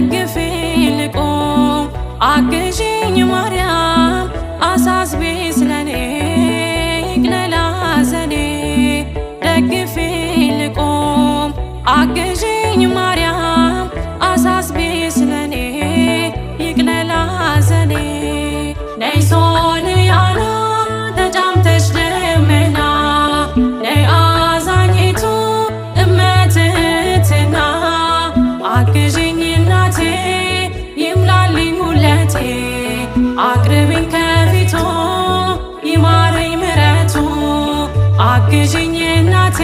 ደግፊኝ ልቁም አግዢኝ ማርያም አሳስቢ ስለኔ ይቅለል ሐዘኔ ደግፊኝ ልቁም አግዢኝ ማርያም አሳስቢ ስለኔ ይቅለል ሐዘኔ ነይ ሶልያና ተጫምተሽ ደመና ነይ አዛኝቱ እመትህትና አግዢኝ እናቴ ይምላልኝ ሙለቴ አቅርቢኝ ከፊቱ ይማረኝ ምሕረቱ አግዢኝ እናቴ